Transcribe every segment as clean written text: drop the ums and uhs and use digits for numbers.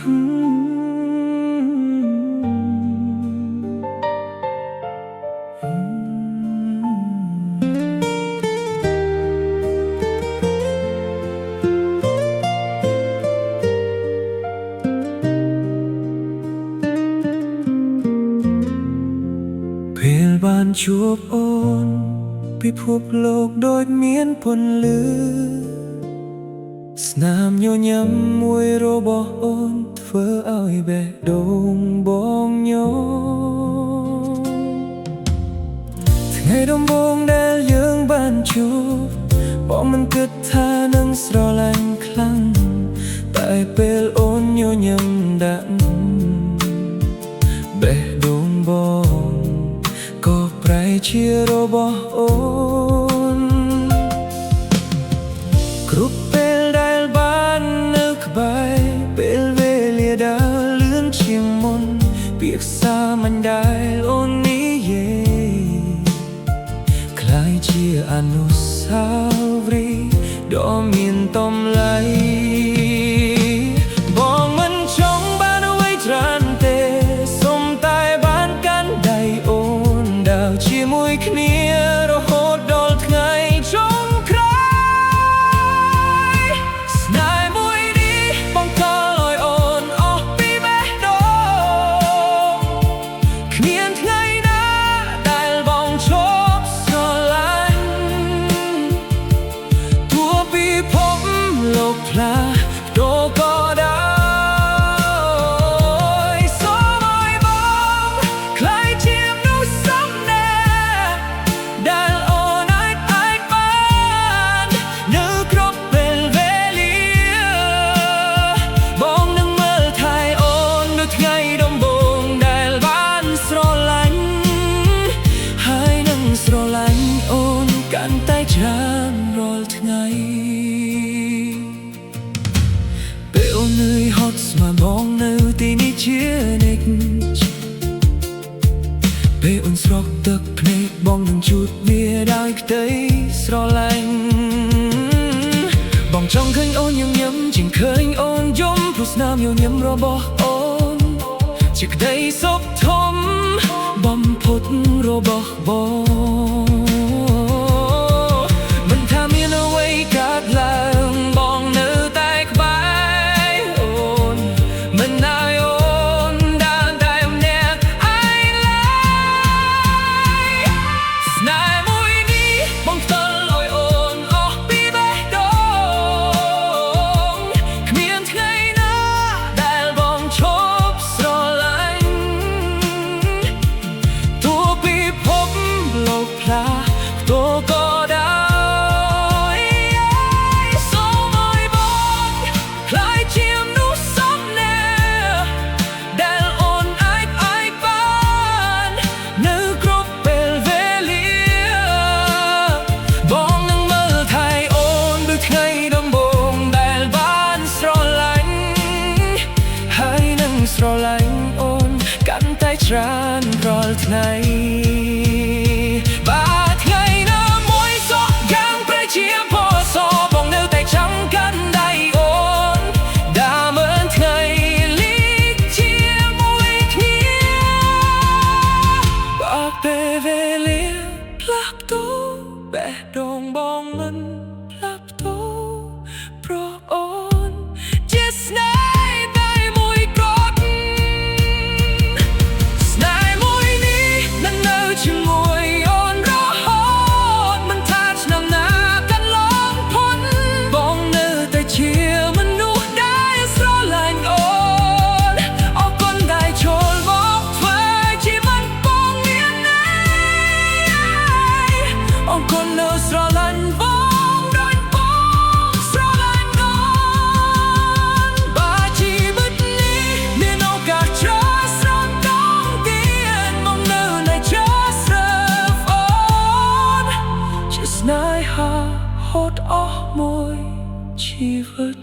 เพลบานជួบโอนពិភពលោកដូចមានពន្លឺស្នាមញញឹមមួយរបស់អូនធ្វើឲ្យបេះដូងបងញយថ្ងៃដំបូងដែលយើងបានជួបបងមិនគិតថានឹងស្រឡាញ់ខ្លាំងតែពេលអូនញញឹមដាក់បេះដូងបងក៏ប្រែជារបស់អូនគ្រប់ពេលដែលបាននៅក្បែរពេលវេលាដើរលឿនជាងមុនពាក្យសាមញ្ញដែលអូននិយាយក្លាយជាអនុស្សាវរីយ៍ដ៏មានតម្លៃបងមិនចង់បានអ្វីច្រើនទេសុំតែបានកាន់ដៃអូនដើរជាមួយគ្នារហូតដល់ថ្ងៃចុងក្រោយស្នេហ៍មួយនេះបង្កឲ្យអូនអស់ពីបេះដូងគ្មានថ្ងៃណាដែលបងឈប់ស្រឡាញ់ទោះពិភពលោកផ្លាស់ប្ដូរក៏ដោយសូមឲ្យបងក្លាយជាមនុស្សសំណាដែលអូនអាចបាននៅគ្រប់ពេលវេលាបងនឹងមើលថែអូនដូចថ្ងៃដំបូងដែលបានស្រឡាញ់ហើយនឹងស្រឡាញ់អូនកាន់តែច្រើនរាល់ថ្ងៃពេលអូននឿយហត់ស្មានបងនៅទីនេះជានិច្ចពេលអូនស្រក់ទឹកភ្នែកបងនឹងជូតវាដោយក្តីស្រឡាញ់បងចង់ឃើញអូនញញឹមជាងឃើញអូនយំព្រោះស្នាមញញឹមរបស់អូនជាក្តីសុខធំបំផុតរបស់បងមិនថាមានអ្វីកើតឡើងបងនៅតែក្បែរអូនមិនឲ្យអូនដើរតែម្នាក់ឯងឡើយស្នេហ៍មួយនេះបងផ្ដល់ឲ្យអូនអស់ពីបេះដូងគ្មានថ្ងៃណាដែលបងឈប់ស្រឡាញ់ទោះពិភពលោកផ្លាស់ប្ដូរក៏ដោយសូមឲ្យបងក្លាយជាមនុស្សសំណាដែលអូនអាចបាននៅគ្រប់ពេលវេលាបងនឹងមើលថែអូនដូចថ្ងៃដំបូងដែលបានស្រឡាញ់ហើយនឹងស្រឡាញ់អូនកាន់តែច្រើនរាល់ថ្ងៃបាទថ្ងៃណាមួយសក់យ៉ាងប្រែជាពណ៌សបងនៅតែចាំកាន់ដៃអូនដើរមើលថ្ងៃលីកជាមួយគ្នាបើពេលវេលាផ្លាស់ប្ដូរបេះដូងបងមិនផ្លាស់ប្ដូរព្រោះអូនជាស្នេហ៍តែមួយគ្រាន់ស្នេហ៍មួយនេះនឹងនៅជាមួយអូនរហូតមិនថាឆ្នាំណាកន្លងផុតបងនៅតែជាមនុស្សដែលស្រឡាញ់អូនអរគុណដែលចូលមកធ្វើជាមិនបងមានណែអរគុណនៅស្រឡាញ់បងដូចបងស្រឡាញ់អូនបើជីវិតនេះមានឱកាសច្រើនស្រងដងទៀតមកនៅនៃ Just Love អូនជាស្នេហាហូតអស់មួយជីវិត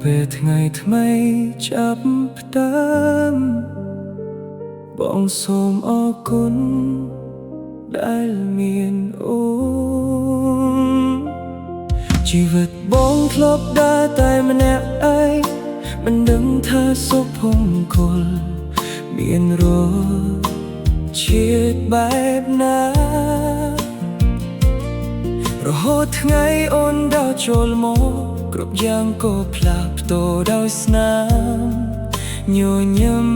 ពេលថ្ងៃថ្មីចាប់ផ្ដើមបងសូមអរគុណដែលមានអូនជីវិតបងធ្លាប់ដើរតែម្នាក់ឯងមិនដឹងថាសុខភមង្គលមានរសជាតិបែបណារហូតថ្ងៃអូនដើរចូលមកគ្រប់យ៉ាងក៏ផ្លាស់ប្ដូរដោយស្នាមញញឹម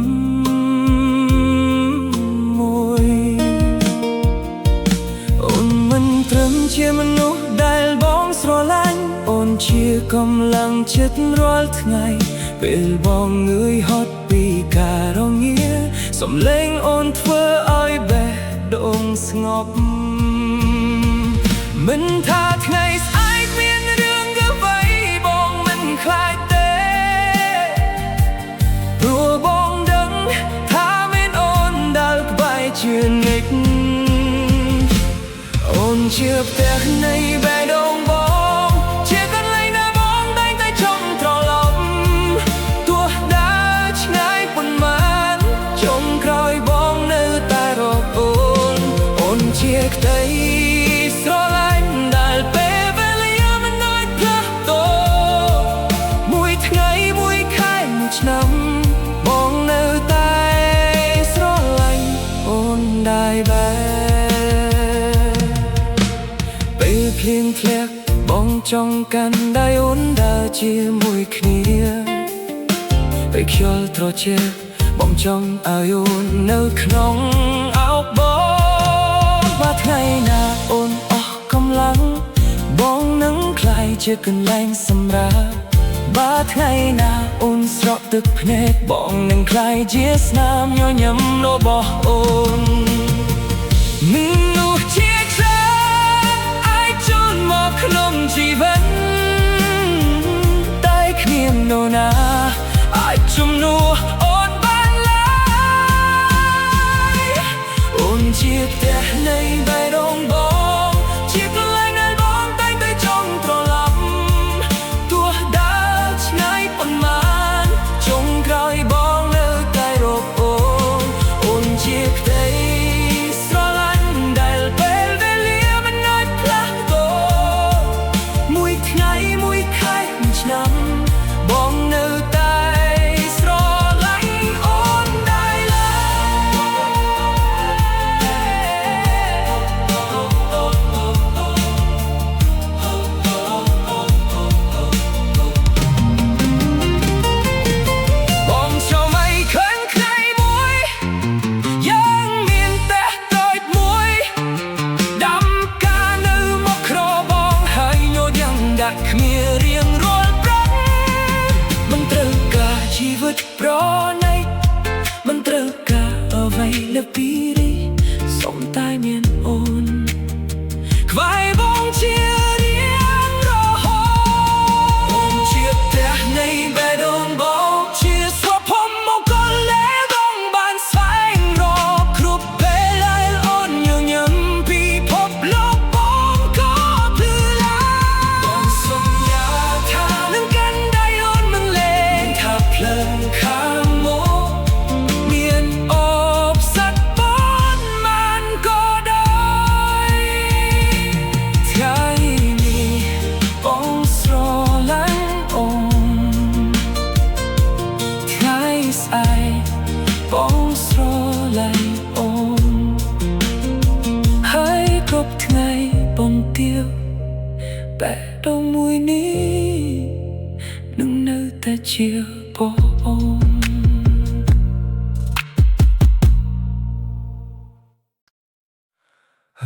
មួយអូនមិនត្រឹមជាមនុស្សដែលបងស្រឡាញ់អូនជាកម្លាំងចិត្តរាល់ថ្ងៃពេលបងងឿយហត់ពីការរងាសំឡេងអូនធ្វើឲ្យបេះដូងស្ងប់មិនថាថ្ងៃស្អែកមានរឿងអ្វីបងមិនខ្លាចទេព្រោះបងដឹងថាមានអូនដែលក្បែរជានិច្ចអូនជាផ្ទះនៃបេះដូងបងជាកន្លែងដែលបងតែងតែចង់ត្រឡប់ទោះដើរឆ្ងាយប៉ុន្មានចុងក្រោយបងនៅតែរកអូនជាក្តីស្រឡាញ់ដែលពេលវេលាមិនអាចផ្លាស់ប្ដូរមួយថ្ងៃមួយខែមួយឆ្នាំបងនៅតែស្រឡាញ់អូនដែរពេលភ្លៀងធ្លាក់បងចង់កាន់ដៃអូនដើរជាមួយគ្នាពេលខ្យល់ត្រជាក់បងចង់ឲ្យអូននៅក្នុងអោបបងបើថ្ងៃណាអូនអស់កម្លាំងបងនឹងក្លាយជាកន្លែងសម្រាប់បើថ្ងៃណាអូនស្រក់ទឹកភ្នែកបងនឹងក្លាយជាស្នាមញញឹមរបស់អូនមនុស្សជាច្រើនអាចចូលមកក្នុងជីវិតតែគ្មាននរណាអាចជំនួសអូនបានឡើយអូនជាផ្ទះនៃបេះដូងបងជាកន្លែងដែលបងតែងតែចង់ត្រឡប់ទោះដើរឆ្ងាយប៉ុន្មានចុងក្រោយបងនៅតែរកអូនជាក្តីស្រឡាញ់ដែលពេលវេលាមិនអាចផ្លាស់ប្ដូរមួយថ្ងៃមួយខែមួយឆ្នាំបងនៅតែស្រឡាញ់អូនដែរឡើយបងចូលไม่ឃើញថ្ងៃមួយយ៉ាងមានតែតូចមួយដាំការនៅមកក្របងហើយញយយ៉ាងដាក់គ្នារៀងរាល់ព្រឹកមិនត្រូវការជីវិតប្រណីមិនត្រូវការអ្វីលើពីនេះសុំតែមានអូនក្បែរបងជារៀងរហូតអូនជាផ្ទះនៃបេះដូងបងជាសុភមង្គលដែលបងបានស្វែងរកគ្រប់ពេលដែលអូនញញឹមពីភពលោកបងក៏ភ្លឺឡើងបងសន្យាថានឹងកាន់ដៃអូនមិនលែងថាភ្លើងខាងមកមានអូបសាត់ប៉ុន្មានក៏ដោយថ្ងៃនេះបងស្រឡាញ់អូនថ្ងៃស្អែកបងស្រឡាញ់អូនហើយគ្រប់ថ្ងៃបងទៀវបែបដូងមួយនេះនឹងនៅតែជាបងអូន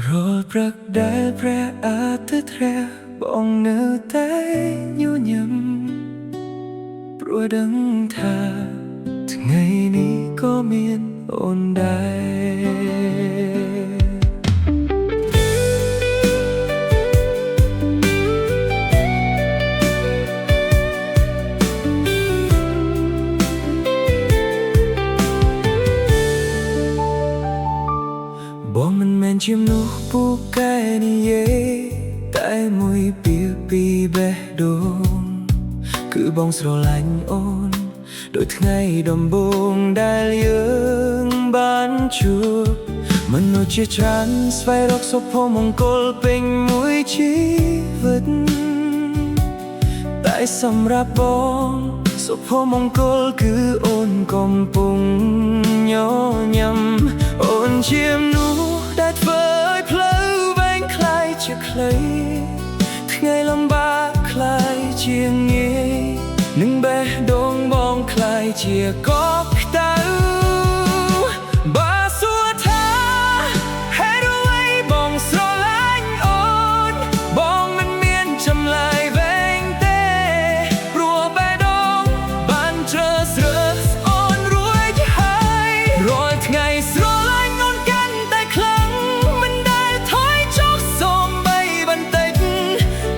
រាល់ព្រឹកដែលព្រះអាទិត្យរះបងនៅតែញញឹមព្រោះដឹងថាថ្ងៃនេះក៏មានអូនដែរបងមិនមែនជាមនុស្សពូកែនិយាយតែមួយពីបេះដូង គឺបងស្រឡាញ់អូនដោយថ្ងៃដំបូងដែលយើងបានជួបមនុស្សជាច្រើនស្វែងរកសុភមង្គលពេញមួយជីវិតតែសម្រាប់បងសុភមង្គលគឺអូនកំពុងញញឹមអូនជាមនុស្សដែលធ្វើឲ្យផ្លូវវែងคล้ายជាខ្លីថ្ងៃលំបាកคล้ายជាងាយនឹងបេះដូងបងคล้ายជាកកក្តៅបើសួរថាហេតុអ្វីបងស្រឡាញ់អូនបងមិនមានចម្លើយវែងទេព្រោះបេះដូងបានជ្រើសរើសអូនរួចហើយរាល់ថ្ងៃស្រឡាញ់អូនកាន់តែខ្លាំងមិនដែលថយចុះសូម្បីបន្តិច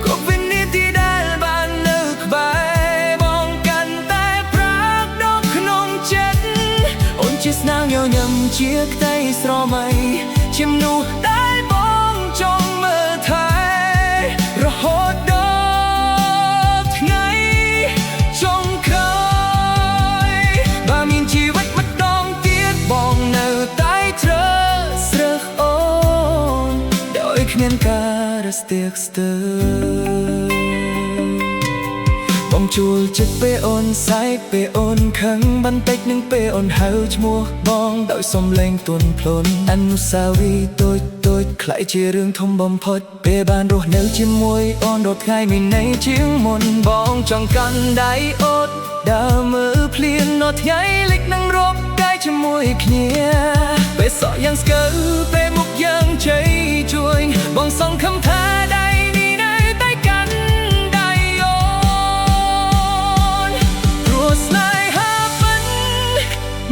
ក៏វិនាទីដែលបាននៅក្បែរបងកាន់តែប្រាកដកក្នុងចិត្តអូនជាស្នាងញញឹមជាក្តីស្រមៃជាមនុស្សដែលបងចង់មើលថែរហូតដល់ថ្ងៃចុងក្រោយបើមានជីវិតម្ដងទៀតបងនៅតែត្រូវរើសអូនដោយគ្មានការស្ទាក់ស្ទើរបងជួលចិត្តពេលអូនសែកពេលអូនខឹងបន្តិចនឹងពេលអូនហៅឈ្មោះបងដោយសំឡេងទន់ភ្លន់អនុស្សាវរីយ៍តូចៗខ្ល้ายជារឿងធំបំផុតពេលបានរស់នៅជាមួយអូនរាល់ថ្ងៃមានន័យជាងមុនបងចង់កាន់ដៃអូនដើរមើលភ្លៀងនៅថ្ងៃលិចនឹងរកកាយជាមួយគ្នាពេលសក់យ៉ាងស្កើពេលមុខយ៉ាងជ័យជួយបងសង្ឃឹមថាដៃនេះនៅតែកាន់ដៃអូនព្រោះស្នេហា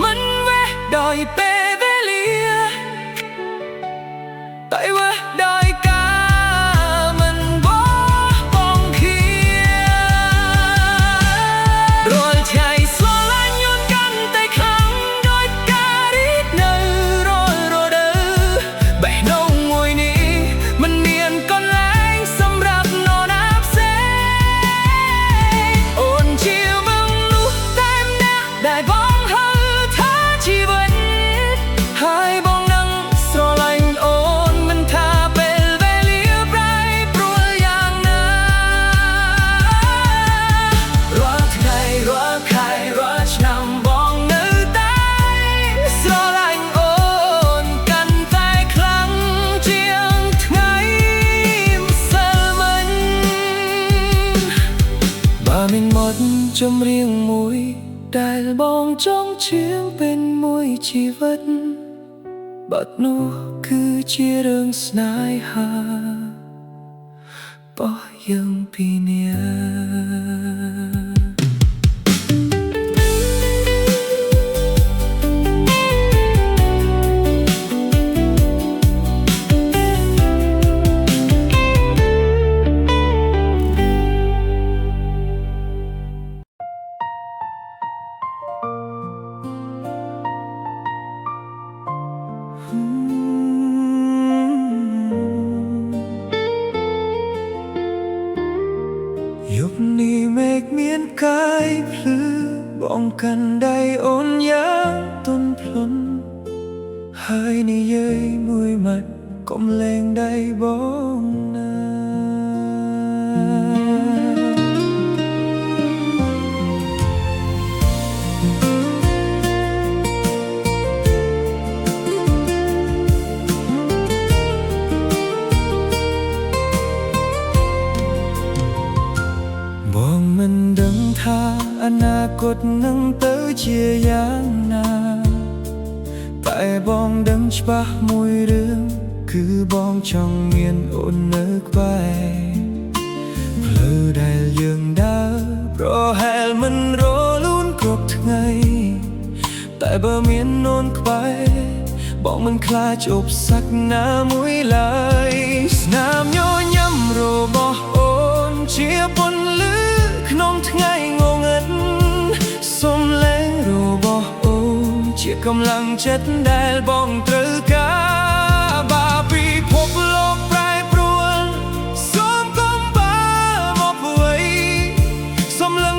មិនវេះដោយពេលវេលាតែវេះដោយការមិនបោះបង់គ្នារាល់ថ្ងៃស្រឡាញ់អូនកាន់តែខ្លាំងដោយការរីកនៅរាល់រដូវបេះដូងមួយនេះមិនមានកន្លែងសម្រាប់នរណាផ្សេងអូនជាមនុស្សតែម្នាក់ដែលបងហៅថាជីវិតហើយបងនឹងស្រឡាញ់អូនមិនថាពេលវេលាប្រែប្រួលយ៉ាងណារាល់ថ្ងៃរាល់ខែរាល់ឆ្នាំបងនៅតែស្រឡាញ់អូនកាន់តែខ្លាំងជាងថ្ងៃម្សិលមិញបើមានមាត់ចម្រៀងមួយដែលបងចង់ជៀងเป็นមួយជីវិតបាត់នោះគឺជារឿងស្នេហារបស់យើងពីរនាក់យប់នេះមេឃមានកាយភ្លឺបងកាន់ដៃអូនយ៉ាងទន់ភ្លន់ហើយនិយាយមួយម៉ាត់កុំលែងដៃបងណាបងមិនដឹងថាអនាគតនឹងទៅជាយ៉ាងណាតែបងដឹងច្បាស់មួយរឿងគឺបងចង់មានអូននៅក្បែរផ្លូវដែលយើងដើរប្រហែលមិនរលូនគ្រប់ថ្ងៃតែបើមានអូនក្បែរបងមិនខ្លាចឧបសគ្គណាមួយឡើយស្នាមញញឹមរបស់អូនជាពន្លឺក្នុងថ្ងៃងងឹតសំឡេងរបស់អូនជាកម្លាំងចិត្តដែលបងត្រូវការបើពិភពលោកប្រែប្រួលសូមកុំបើមកអ្វីសំឡឹង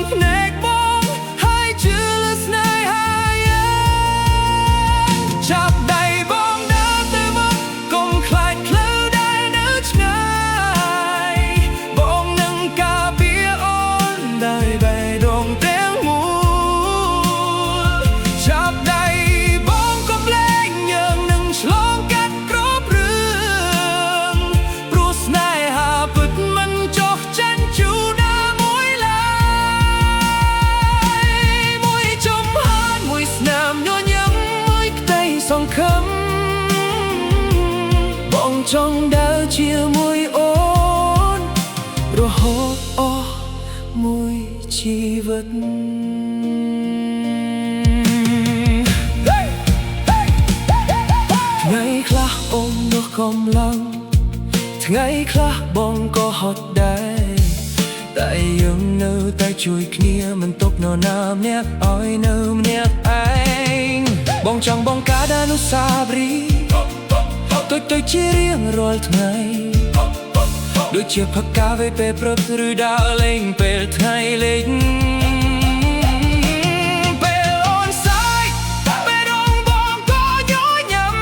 ចង់ដើរជាមួយអូនរហូតអស់មួយជីវិតថ្ងៃខ្លះអូននោះកំឡុងថ្ងៃខ្លះបងក៏ហត់ដែរតែយើងនៅតែជួយគ្នាមិនទុកនរណាម្នាក់ឲ្យនៅម្នាក់ឯងបងចង់បង្កើតអនុស្សាវរីយ៍ទុយជារៀងរាល់ថ្ងៃដូចជាផឹកកាហ្វេពេលព្រឹកឬដើរលេងពេលថ្ងៃលិចពេលអូនសើចពេលរងបងក៏ញញឹម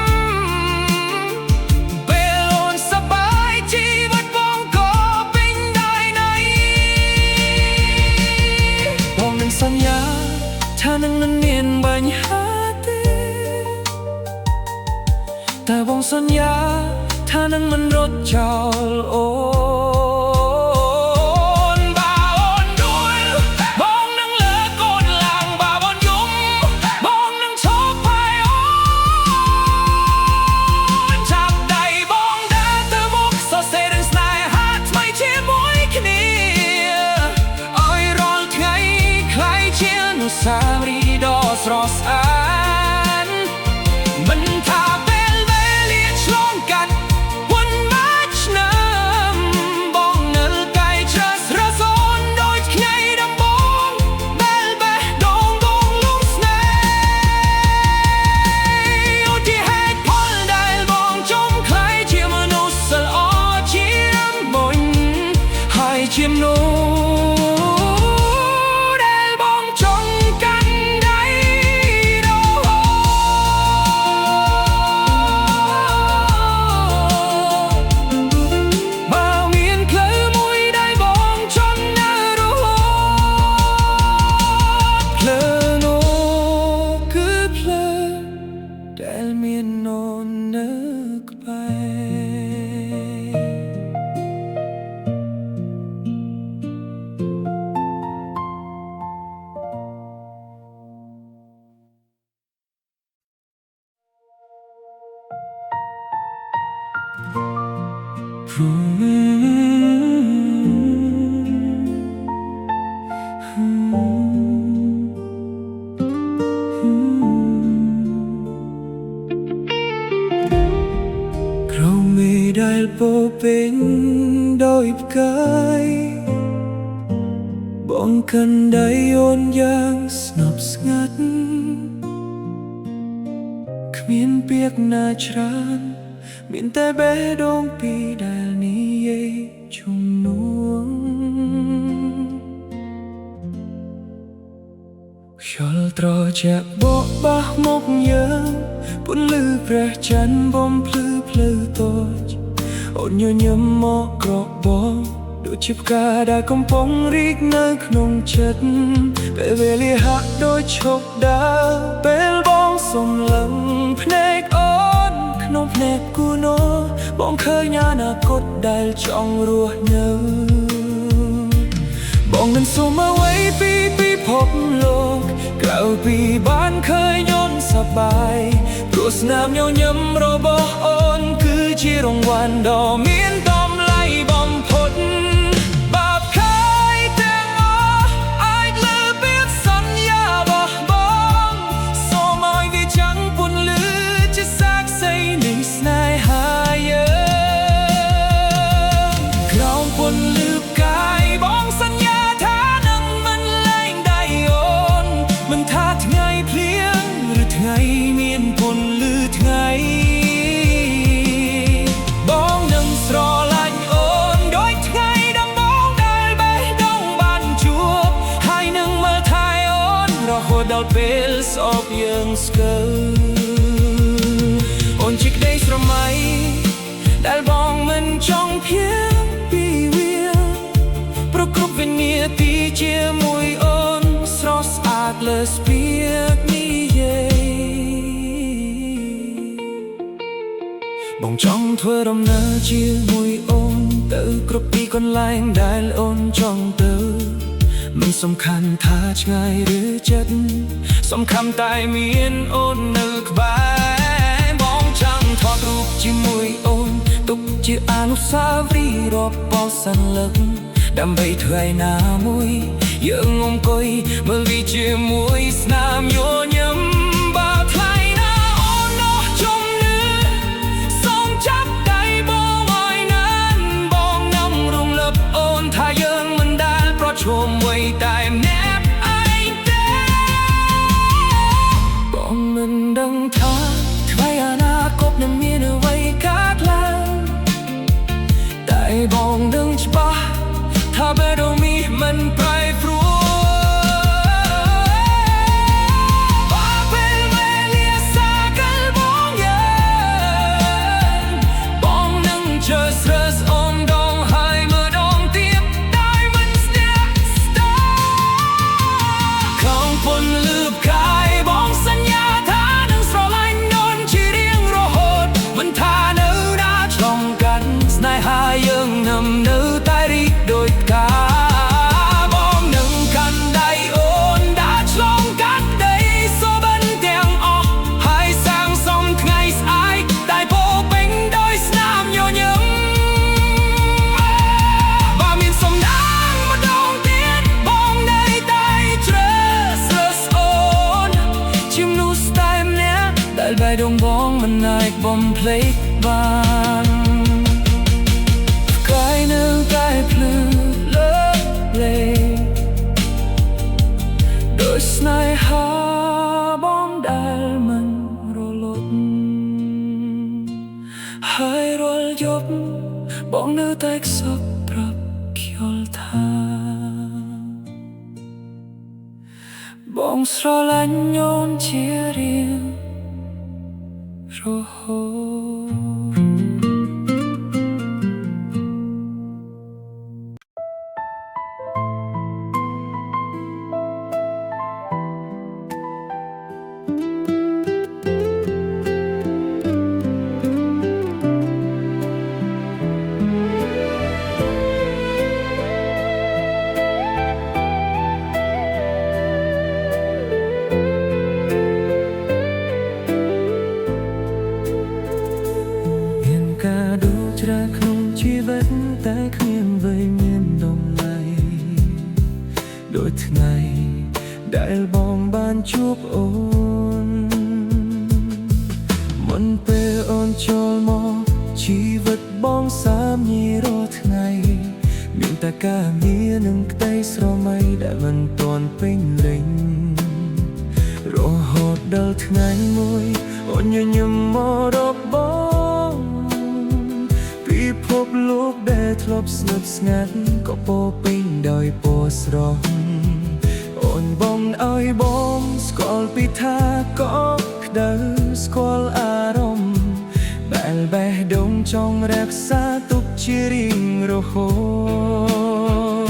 ពេលអូនសប្បាយជីវិតបងក៏ពេញដោយណៃបងនឹងសន្យាថានឹងមិនមានបញ្ហាទេតែបងសន្យាថានឹងមិនរត់ចោលអូនបើអូនដួលបងនឹងលើកកូនឡើងបើអូនយំបងនឹងឈប់ផាយអូនចាប់ដៃបងដើរទៅមុខសរសេររឿងស្នេហាថ្មីជាមួយគ្នាឲ្យរាល់ថ្ងៃក្លាយជាអនុស្សាវរីយ៍ដ៏ស្រស់ស្អាតមិនថាពេលវេលាឆ្លងកាត់ជាមនុស្សដែលបងចង់កាន់ដៃរហូតបើមានផ្លូវមួយដែលបងចង់នៅរហូតផ្លូវនោះគឺផ្លូវដែលមានអូននៅក្បែរเราไม่ได้โปเป็นโดยផ្កាយបងកាន់ដៃអូនយ៉ាងស្ងប់ស្ងាត់គ្មានពាក្យណាច្រើនមានតែបេះដូងពីរដែលនិយាយជំនួសខ្យល់ត្រជាក់បក់បះមកយើងពន្លឺព្រះច័ន្ទបំភ្លឺផ្លូវតូចអូនញញឹមមកក្រកបងដូចជាផ្កាដែលកំពុងរីកនៅក្នុងចិត្តពេលវេលាហាក់ដូចឈប់ដើរពេលបងសំឡឹងភ្នែកអូនក្នុងភ្នែកគូនោបងឃើញអនាគតដែលចង់រស់នៅបងនឹងសុំអ្វីពីពិភពលោកក្រៅពីបានឃើញអូនសប្បាយព្រោះស្នាមញញឹមរបស់អូនគឺជារង្វាន់ដ៏មានតម្លៃបំផុតបាបខៃទាំងអស់អាចលើពីសន្យារបស់បងសូមឲ្យវាចាំងពន្លឺជាសាក្សីនៃស្នេហាយើងក្រោមពន្លឺផ្កាយបងសន្យាថានឹងមិនលែងដៃអូនមិនថាថ្ងៃភ្លៀងឬថ្ងៃមានពន្លឺថ្ងៃបងនឹងស្រឡាញ់អូនដូចថ្ងៃដំបូងដែលបេះដូងបានជួបហើយនឹងមើលថែអូនរហូតដល់ពេលស្អប់យើងស្កើអូនជាក្តីស្រមៃដែលបងមិនចង់ភៀងពីវាប្រគ្រប់វិនាទីជាមួយអូនស្រស់ស្អាតលើសពីនិយាយបងចង់ធ្វើដំណើរជាមួយអូនទៅគ្រប់ទីកន្លែងដែលអូនចង់ទៅមិនសំខាន់ថាឆ្ងាយឬជិតសំខាន់តែមានអូននៅក្បែរបងចង់ថតរូបជាមួយអូន ទុកជាអនុស្សាវរីយ៍របស់សន្លឹកដើម្បីថ្ងៃណាមួយយើងអង្គុយមើលវាជាមួយស្នាមញញឹមបើថ្លៃណាអូននោះជំនឿសូមចាប់ដៃបងឲ្យណានបងនាំរំលឹកអូនថាយើងមិនដែលប្រឈមអ្វីតែម្នាក់ឯងទេបងមិនដឹងថាថ្ងៃអនាគតនឹងមានអ្វីកើតឡើងតែបងដឹងច្បាស់ថាបែរមីមិនប្រែប្រួលបែរដងបងមិនអាចបំភ្លេចបានផ្កាយនៅតែភ្លឺលើលេដោយស្នេហាបងដែលមិនរលត់ហើយរាល់យប់បងនៅតែខ្សឹបប្រាប់ខ្យល់ថាបងស្រឡាញ់អូនជារៀងរហូតក្នុងជីវិតតែគ្មានអ្វីមានតម្លៃដូចថ្ងៃដែលបងបានជួបអូនមុនពេលអូនចូលមកជីវិតបងសាមញីរាល់ថ្ងៃមានតែការងារនិងក្តីស្រមៃដែលមិនទាន់ពេញលេញរហូតដល់ថ្ងៃមួយអូនញញឹមមករកបងពិភពលោកដែលធ្លាប់ស្ងប់ស្ងាត់ក៏ពោពេញដោយពណ៌ស្រស់អូនបងឲ្យបងស្គាល់ពីថាក៏ក្តៅស្គាល់អារម្មណ៍ដែលបេះដូងចង់រក្សាទុកជារៀងរហូ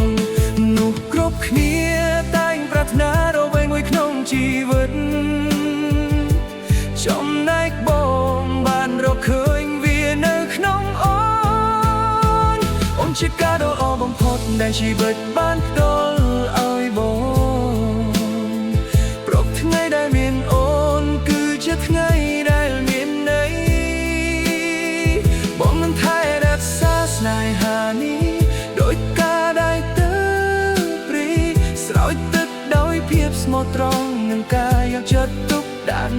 តនោះគ្រប់គ្នាតែងប្រាថ្នារកអ្វីមួយក្នុងជីវិតចំណែកបងបានរកឃើញវានៅក្នុងអូនជាការដ៏ល្អបំផុតដែលជីវិតបានផ្ដល់ឲ្យបងព្រោះថ្ងៃដែលមានអូនគឺជាថ្ងៃដែលមានន័យបងនឹងថែរក្សាស្នេហានេះដោយការដែលទៅព្រីស្រោចទឹកដោយភាពស្មោះត្រង់និងការយកចិត្តទុកដាក់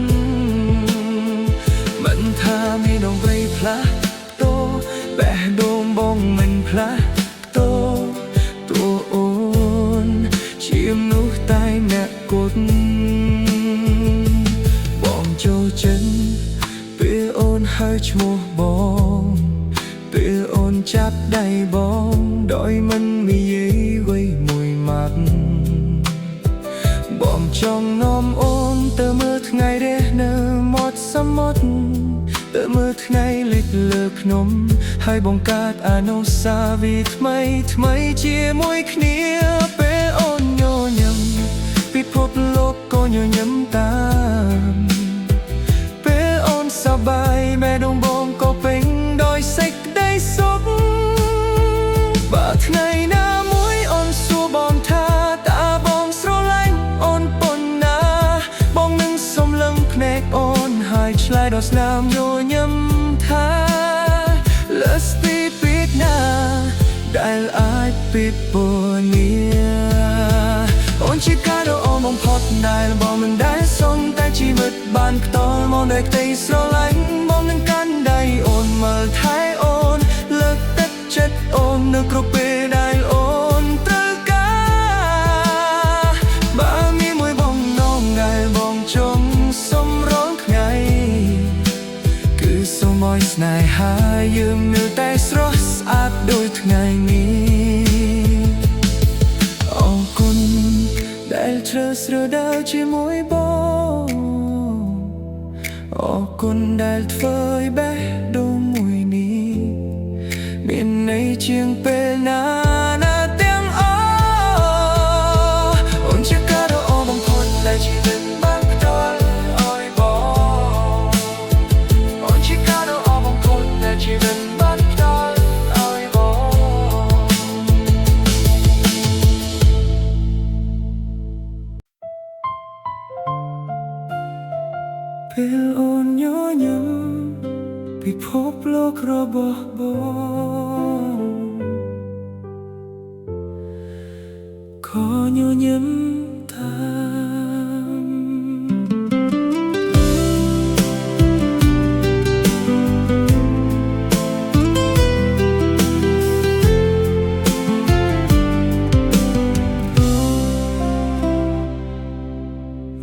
មិនថាមានអ្វីផ្លាស់ប្ដូរបេះដូងបងមិនផ្លាស់ប្ដូរតួអូនជាមនុស្សតែអ្នកគត់បងចូលចិត្តពេលអូនហៅឈ្មោះបងពេលអូនចាប់ដៃបងដោយមិននិយាយអ្វីមួយម៉ាត់បងចង់នាំអូនទៅមើលថ្ងៃរះនៅមាត់សមុទ្រទៅមើលថ្ងៃលិចលើភ្នំហើយបង្កើតអនុស្សាវរីយ៍ថ្មីជាមួយគ្នាពេលអូនញញឹមពិភពលោកក៏ញញឹមតាមពេលអូនសប្បាយបេះដូងបងក៏ពេញដោយសេចក្តីសុខបើថ្ងៃណាមួយអូនសួរបងថាតើបងស្រឡាញ់អូនប៉ុណ្ណាបងនឹងសុំលឹងភ្នែកអូនហើយឆ្លើយដល់ស្នាមញញឹមថាលើ lại bị buồn nia ôn chỉ cả đâu ôm bóng phật đài là bỏ mình đã sống ta chỉ vượt bàn to mong đời tay sâu lánh mong nâng căn đầy ôn mà thái ôn lực tất chất ôn nước rục bề đài ôn tất cả ba mi môi bóng nông ngài bóng trong sông rong ngày cứ sâu môi này hai dùm nữ tay sốt áp đôi ngàyนี้ដែលជ្រើសរើសដើរជាមួយបងអរគុណដែលធ្វើឲ្យបេះដូងមួយនេះមានន័យជាងពេលណាទាំងអស់អូនជាការដ៏អរបំផុតដែលជីវិតបានផ្ដល់ឲ្យបងអូនជាការដ៏អរបំផុតដែលជីវិតបានផ្ដល់ឲ្យបងពេលអូនញញឹមពិភពលោករបស់បងក៏ញញឹមតាម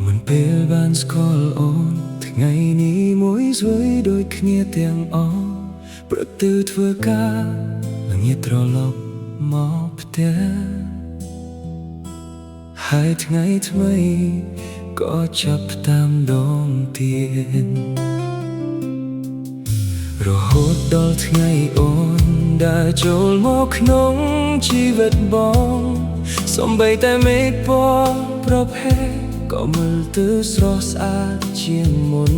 មិនពេលបានស្គាល់អូនថ្ងៃនេះមួយស្រួយដូចគ្នាទាំងអស់ព្រឹកទៅធ្វើការល្ងាចត្រឡប់មកផ្ទះហើយថ្ងៃថ្មីក៏ចាប់តាមដងទៀនរហូតដល់ថ្ងៃអូនដើរចូលមកក្នុងជីវិតបងសូម្បីតែមេឃពណ៌ប្រផេះក៏មើលទៅស្រស់ស្អាតជាងមុន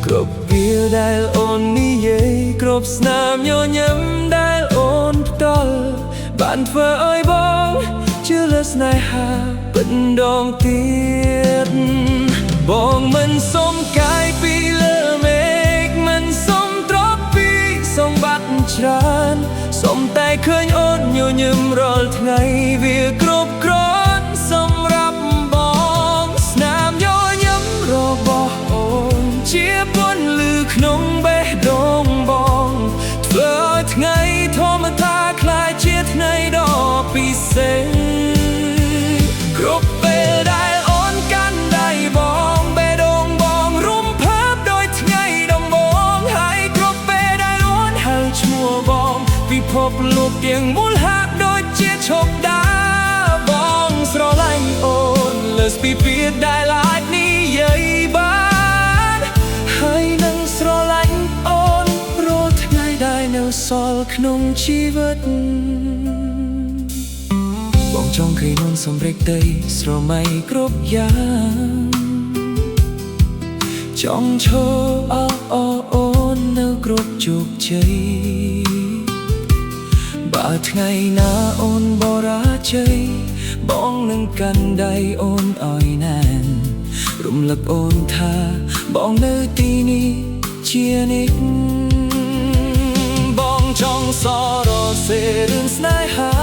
គ្រប់ពាក្យដែលអូននិយាយគ្រប់ស្នាមញញឹមដែលអូនផ្ដល់បានធ្វើឲ្យបងជឿលើស្នេហាពិតដងទៀតបងមិនសុំកាយពីលើមេឃមិនសុំទ្រព្យពីសម្បត្តិច្រើនសុំតែឃើញអូនញញឹមរាល់ថ្ងៃវាគ្រប់គ្រាន់សម្រាប់របស់អូនជាពន្លឺក្នុងបេះដូងបងធ្វើឲ្យថ្ងៃធម្មតាក្លាយជាថ្ងៃដ៏ពិសេសគ្រប់ពេលដែលអូនកាន់ដៃបងបេះដូងបងរុំភើបដូចថ្ងៃដំបូងហើយគ្រប់ពេលដែលអូនហៅឈ្មោះបងពិភពលោកទាំងមូលហាក់ដូចជាឈប់ដើរបងស្រឡាញ់អូនលើសពីពាក្យដែលអាចនិយាយបានហើយនឹងស្រឡាញ់អូនរាល់ថ្ងៃដែលនៅសល់ក្នុងជីវិតបងចង់ឃើញអូនសម្រេចដីស្រមៃគ្រប់យ៉ាងចង់ឈរអូននៅគ្រប់ជោគជ័យបើថ្ងៃណាអូនបរាជ័យបងនឹងកាន់ដៃអូនឲ្យណែនរំលឹកអូនថាបងនៅទីនេះជានិច្ចបងចង់សរសេររឿងស្នេហា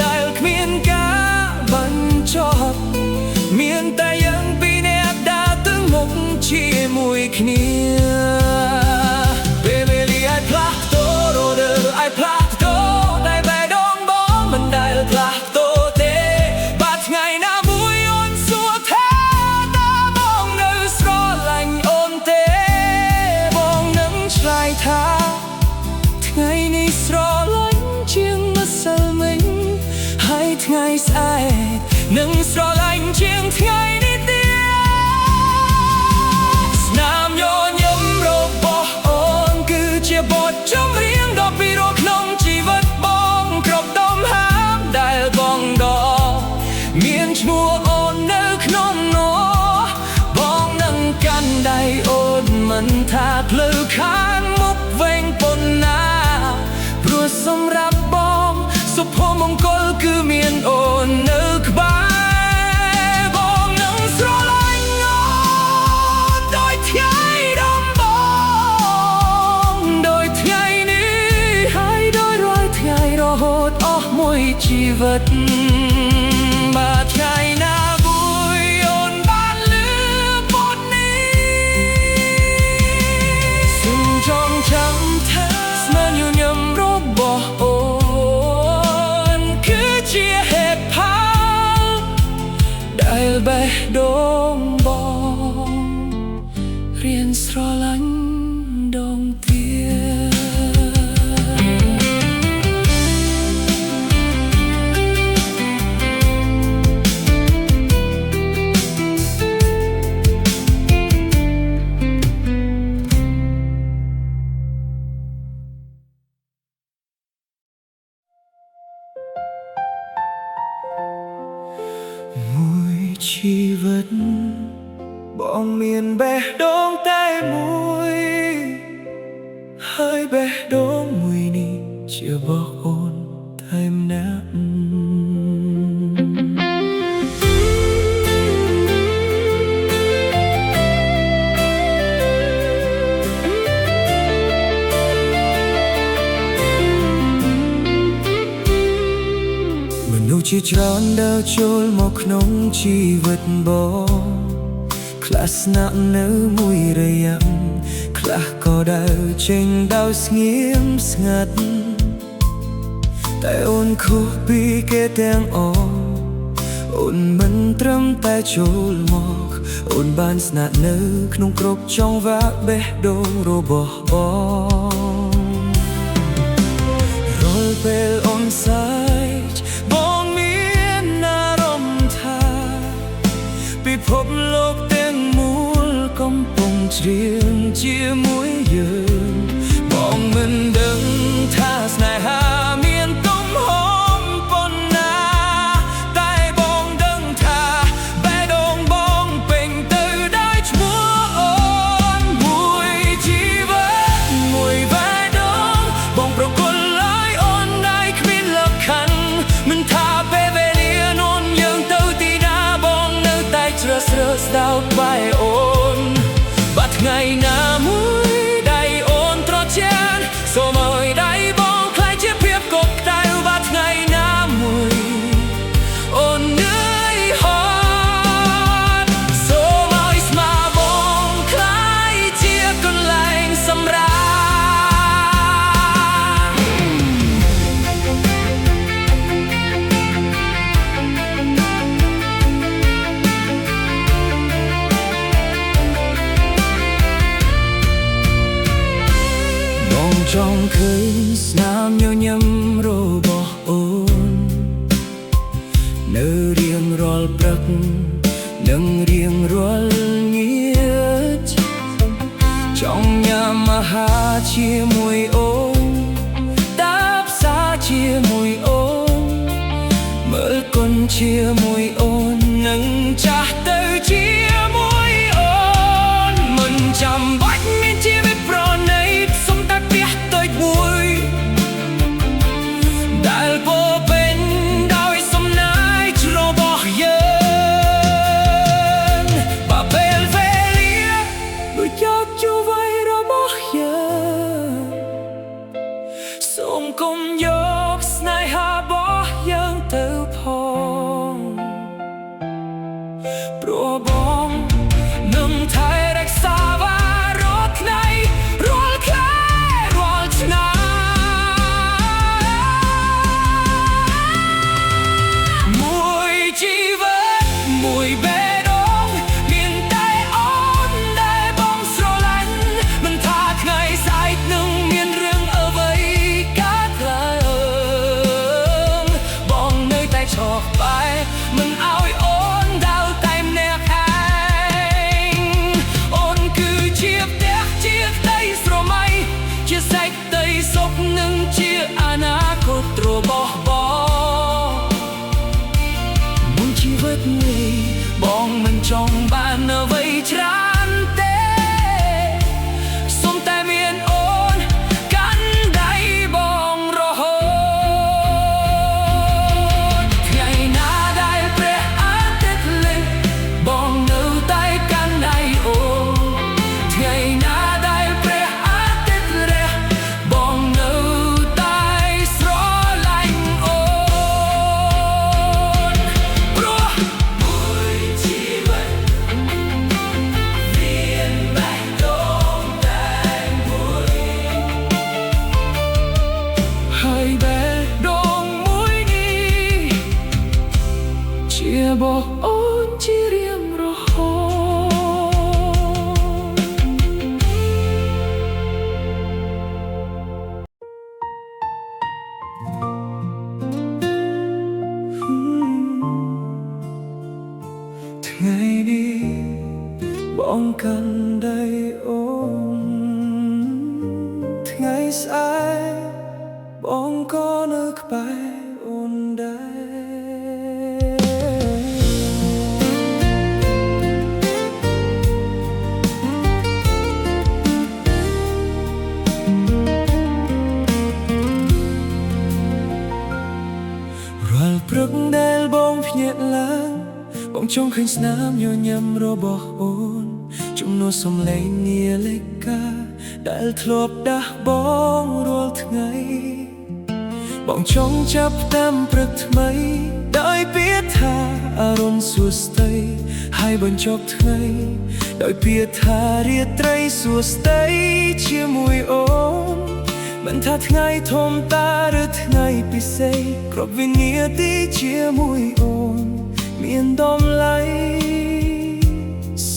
ដែលគ្មានការបញ្ចប់មានតែយើងពីរនាក់ដើរទៅមុខជាមួយគ្នាពេលវេលាអាចផ្លាស់ប្ដូររដូវអាចផ្លាស់ប្ដូរតែបេះដូងបងមិនដែលផ្លាស់ប្ដូរទេបើថ្ងៃណាមួយអូនសួរថាតើបងនៅស្រឡាញ់អូនទេបងនឹងឆ្លើយថាថ្ងៃនេះស្រឡាញ់ជាងម្សិលមិញហើយថ្ងៃស្អែកនឹងស្រឡាញ់ជាងថ្ងៃនេះទៀតស្នាមញញឹមរបស់អូនគឺជាបទចម្រៀងដ៏ពិរោះក្នុងជីវិតបងគ្រប់ដុំហាមដែលបងដកមានឈ្មោះអូននៅក្នុងនោះបងនឹងកាន់ដៃអូនមិនថាផ្លូវខាងមុខវែងប៉ុណ្ណាព្រោះសម្រាប់បងសុភមង្គលគឺមានអូននៅក្បែរបងនឹង មួយជីវិតបាទថ្ងៃណាមួយអូនបានលឺបទនេះសូមចងចាំថាស្នាមញញឹមរបស់អូនគឺជាហេតុផលដែលបេះដូងបងរៀនស្រឡាញ់ដងទៀតមួយជីវិតបងមានបេះដូងតែមួយហើយបេះដូងមួយនេះជារបស់អូនតែម្នាក់មនុស្សជាច្រើនដើរចូលមកក្នុងជីវិតបងខ្លះស្នាក់នៅមួយរយៈខ្លះក៏ដើរចេញដោយស្ងៀមស្ងាត់តែអូនខុសពីគេទាំងអស់អូនមិនត្រឹមតែចូលមកអូនបានស្នាក់នៅក្នុងគ្រប់ចង្វាក់បេះដូងរបស់បងរាល់ពេលអូនសើចបងមានអារម្មណ៍ថាពិភពលោកទាំងមូលកំពុងច្រៀងជាមួយយើងបងមិនដឹងថាស្នេហាមានទំហំប៉ុណ្ណាតែបងដឹងថាបេះដូងបងពេញទៅដោយឈ្មោះអូនមួយជីវិតមួយបេះដូងបងប្រគល់ឲ្យអូនដោយគ្មានលក្ខខណ្ឌមិនថាពេលវេលានោនយើងទៅទីណាបងនៅតែជ្រើសរើសស្ដោតបែអូនបាទថ្ងៃណាមួយដៃអូនត្រជាក់សូមឲ្យដៃបងខ្លាយជាភាពកប់ក្ដៅបាទថ្ងៃណាមួយអូននឿយហត់សូមឲ្យស្មាបងខ្លាយជាកន្លែងសម្រាចង់ឃើញស្នាមញញឹមរបស់អូននៅរៀងរាល់ព្រឹកនិងរៀងរាល់ងាចចង់ញ៉ាំអាហារជាមួយអូនតាផ្សារជាមួយអូនមើលគុនជាមួយអូននិងចាស់ទៅជាមួយអូនមិនចាំបាច់មានជីវិតប្រណីសុំតែផ្ទះតូចមួយដែលពោពេញដោយសំណាយរបស់យើងបើពេលវេលាដូចយកជួបໄວរបស់យើងសូមកុំយកស្នេហារបស់យើងទៅផងព្រោះបងនឹងថែរក្សារាល់ថ្ងៃរាល់ខែរាល់ឆ្នាំមួយជីវិតមួយបេះដូងមានតែអូនដែលបងស្រឡាញ់មិនថាថ្ងៃស្អែកនឹងមានរឿងអ្វីកើតឡើងបងនៅតែឈរក្បែរមិនឲ្យអូនដើរតែម្នាក់ឯងអូនគឺជាផ្ទះជាក្តីស្រមៃជាសេចក្តីសុខនិងជាអនាគតរបស់បងមួយជីវិតនេះបងមិនចង់បានអ្វីច្រើនទេសូមតែមានអូនកាន់ដៃបងរហូតថ្ងៃណាដែលព្រះ บอกអូនជារៀងរហូតថ្ងៃនេះបងកាន់ដៃអូនថ្ងៃស្អែកបងក៏នៅក្បែរអូនដែររាល់ព្រឹកដែលបងភ្ញាក់ឡើងបងចង់ឃើញស្នាមញញឹមរបស់អូនជំនួសសំឡេងនាឡិកាដែលធ្លាប់ដាស់បងរាល់ថ្ងៃបងចង់ចាប់តាមព្រឹកថ្មីដោយពាក្យថាអរុណសួស្តីហើយបញ្ចប់ថ្ងៃដោយពាក្យថារាត្រីសួស្តីជាមួយអូនមិនថាថ្ងៃធំតាឬថ្ងៃពិសេសគ្រប់វិនាទីជាមួយអូនមានតម្លៃ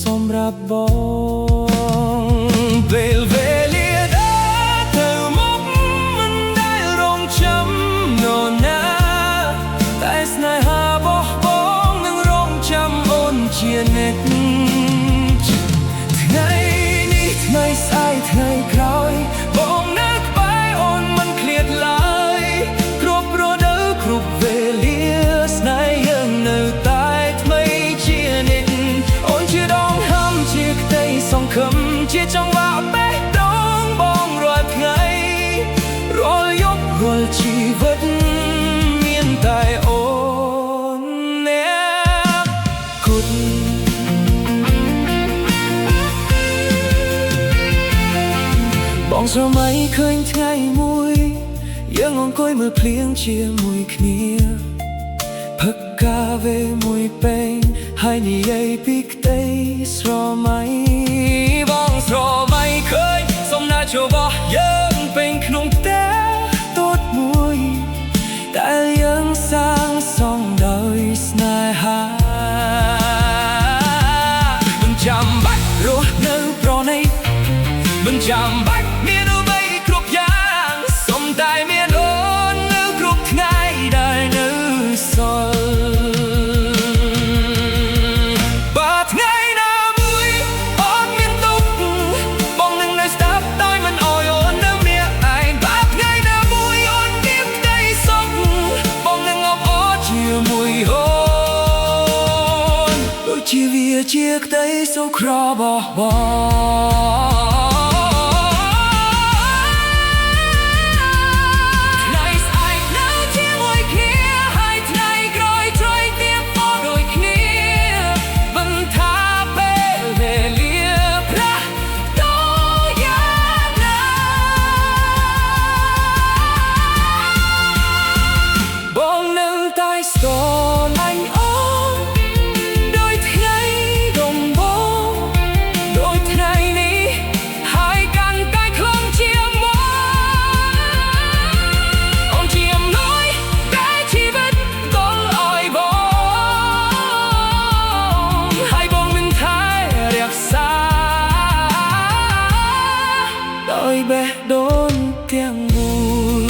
សម្រាប់បងពេលវេលាដើរទៅមុខមិនដែលរងចាំនរណាតែស្នេហារបស់បងនឹងរងចាំអូនជានិច្ចថ្ងៃនេះថ្ងៃស្អែកថ្ងៃក្រោយបងនៅក្បែរអូនមិនឃ្លាតឡើយគ្រប់រដូវគ្រប់វេលាស្នេហ៍យើងនៅតែថ្មីជានិច្ចអូនជាដងហើមជាក្តីសង្ឃឹមជាចង្វាក់បេះដូងបងរាល់ថ្ងៃរាល់យប់រាល់ជីវិតមានតែអូនអ្នកគត់បងស្រមៃឃើញថ្ងៃមួយយើងអង្គុយមើលភ្លៀងជាមួយគ្នាផឹកកាហ្វេមួយពេងហើយនិយាយពីក្តីស្រមៃបងស្រមៃឃើញសំណាចរបស់យើងពេញក្នុងផ្ទះតូចមួយដែលយើងសាងសង់ដោយស្នេហាមិនចាំបាច់រស់នៅប្រណីមិនចាំបាច់មានអ្វីគ្រប់យ៉ាងសុំតែមានអូននៅគ្រប់ថ្ងៃដែលនៅសល់បើថ្ងៃណាមួយអូនមានទុក្ខបងនឹងនៅស្ដាប់ដោយមិនអោយអូននៅម្នាក់ឯងបើថ្ងៃណាមួយអូនមានក្តីសុខបងនឹងអបអរជាមួយអូនដូចជាវាជាក្តីសុខរបស់បងបេះដូងទាំងមូល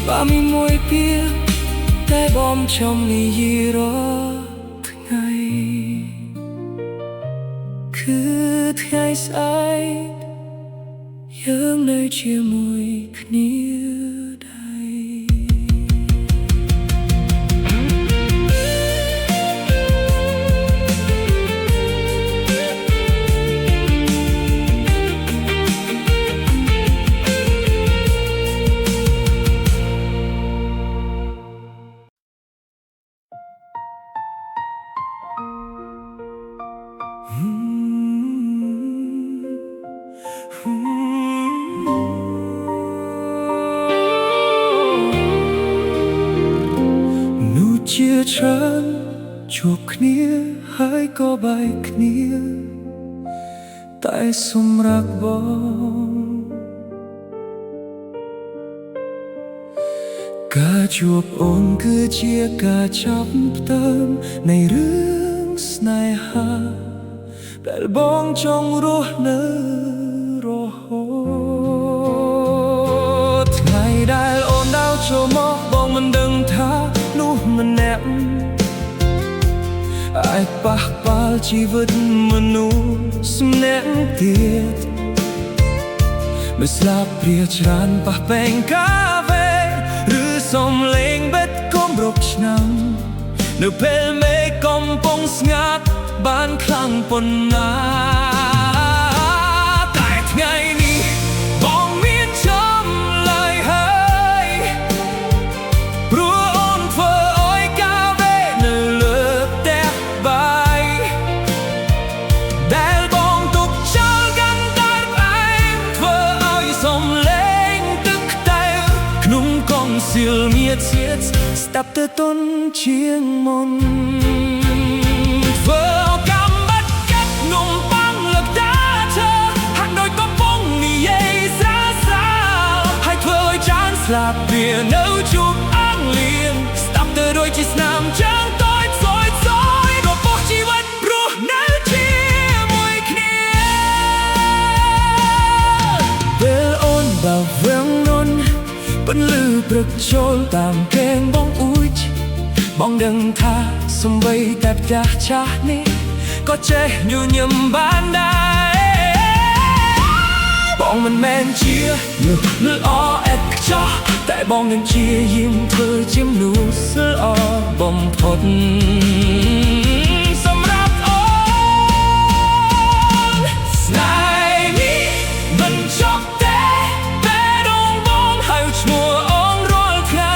បើមានមួយពាក្យតែបងចំនិយាយរាល់ថ្ងៃគឺថ្ងៃស្អែកយើងនៅជាមួយគ្នាជាច្រើនជួបគ្នាហើយក៏បែកគ្នាតែសម្រាប់បង ការជួបអូនគឺជាការចាប់ផ្ដើមនៃរឿងស្នេហាដែលបងចង់រស់នៅរហូតថ្ងៃដែលអូនដើរចូលមកបងមិនដឹងថានោះម្នាក់អាចប៉ះពាល់ជីវិតមនុស្សម្នាក់ទៀតមិនស្លាប់ព្រាច្រើនប៉ះពេងកាវេឬសំលេងបេះគំរកឆ្នាំនៅពេលមេឃកំពុងស្ងាត់បានខ្លាំងប៉ុណ្ណាតែថ្ងៃនេះបងមានចម្លើយហើយព្រោះអូនធ្វើឲ្យកាវេនៅលើផ្ទះបាយដែលបងទុកចោលកាន់តែផ្អែមធ្វើឲ្យសំលេងទឹកតែក្នុងកងសៀលមានស្ដាប់ទៅទន់ជាងមុនធ្វើកំបាត់កាត់នំប៉័ងលើកតាเธอហាក់ដូចកំពុងនិយាយស្រាលហើយធ្វើឲ្យចានស្លាប់វានៅជួបអង្លៀងស្ដាប់ទៅដូចជាស្នាមចាងតូចសយរបស់ជីវិតព្រោះនៅជាមួយគ្នាពេលអូនបើវឹងនុនពន្លឺព្រឹកចូលតាមកេងបងអ៊ូចបងដឹងថាសំបីតែផ្ទះចាស់នេះក៏ចេះញញឹមបានដែរបងមិនមែនជាល្អឥតខ្ចោះតែបងនឹងជាយាមធ្វើជាមនុស្សល្អបំផុតសម្រាប់អូនស្នេហ៍នេះមិនចប់ទេតែដងបងហៅឈ្មោះអូនរាល់ថ្ងៃ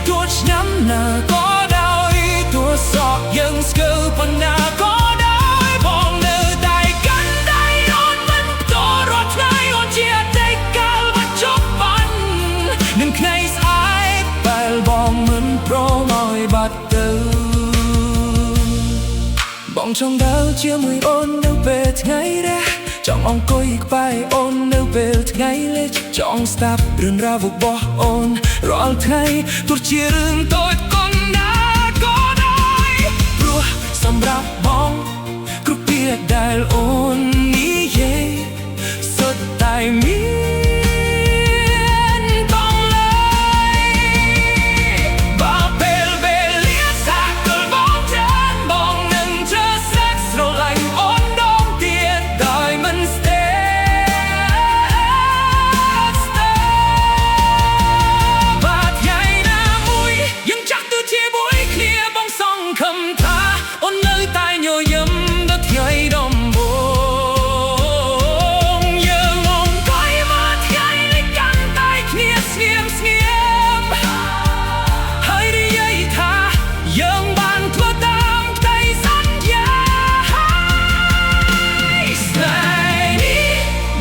ទោះឆ្នាំណាក៏ដោយទោះសក់យើងស្កើប៉ុណ្ណាក៏ដោយបងនៅតែកាន់ដៃអូនមិនតរត់ថ្ងៃអូនជាតែកាលបច្ចុប្បន្ននឹងថ្ងៃស្អែកបែលបងមិនព្រមឲ្យបាត់ទៅបងចង់ដើរជាមួយអូននៅពេលថ្ងៃរះចង់អង្គុយក្បែរអូននៅពេលថ្ងៃលិចចង់ស្ដាប់រឿងរ៉ាវរបស់អូនរាល់ថ្ងៃទោះជារឿងតូចក៏ណាក៏ដោយព្រោះសម្រាប់បងគ្រប់ពាក្យដែលអូននិយាយសុទ្ធតែមានបងឡើយបើពេលវេលាសាកលបងចានបងនឹងធ្វើសេះស្រឡាញ់អូនដងទៀតដោយមិនស្ទើបាទថ្ងៃណាមួយយើងចាស់ទៅជាមួយគ្នាបងសង្ឃឹមថាអូននៅតែញញឹមដល់ថ្ងៃដំបូងយើងអង្គុយមកថ្ងៃនេះកាន់តែគ្នាស្ងៀមហើយនិយាយថាយើងបានធ្វើតាមក្តីសន្យាស្នេហ៍នេះ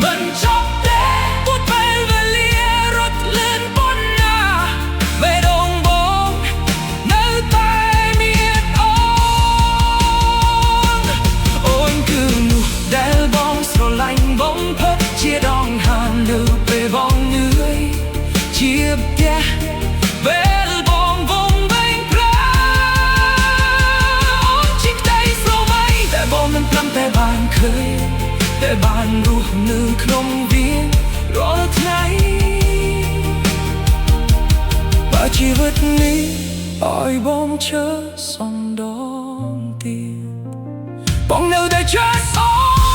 មិនចប់ទេពុតពេលវេលារត់លឿនប៉ុណ្ណាបេះដូងបងនៅតែមានអូនគឺនោះដែលបងស្រឡាញ់បំផុតជាដងហាននៅពេលបងនឿយជាផ្ទះពេលបងវងវែងប្រាអូនជាក្តីស្រមៃតែបងមិនព្រមតែបានឃើញតែបានរស់នៅក្នុងវារាល់ថ្ងៃបើជីវិតនេះឲ្យបងឈើសំដងទៀតបងនៅតែជឿអូ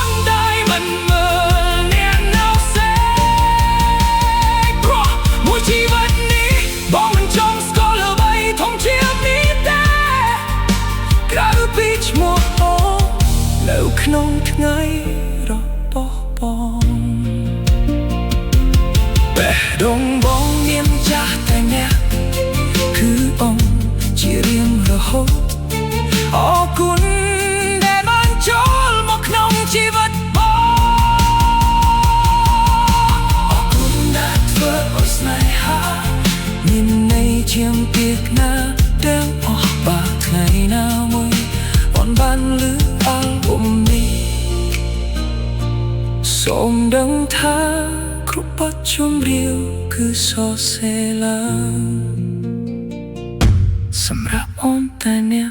នได้មិនមើលអ្នកនៅសេព្រោះមួយជីវិតនេះបងមិនចង់ស្គាល់អ្វីធំជាងនេះទេក្រៅពីឈ្មោះអូននៅក្នុងថ្ងៃរបស់បងបេះដូងបងមានចាស់តែម្នាក់គឺអូនជារៀងរហូតអរគុណដែលបានចូលមកក្នុងជីវិតបងអរគុណដែលធ្វើឲ្យស្នេហាមានន័យជាងពាក្យណាទាំងអស់បើថ្ងៃណាមួយអូនបានលឺអាល់ប៊ុំនេះសូមដឹងថាគ្រប់បទចម្រៀងគឺសរសេរឡើង ខែនេះ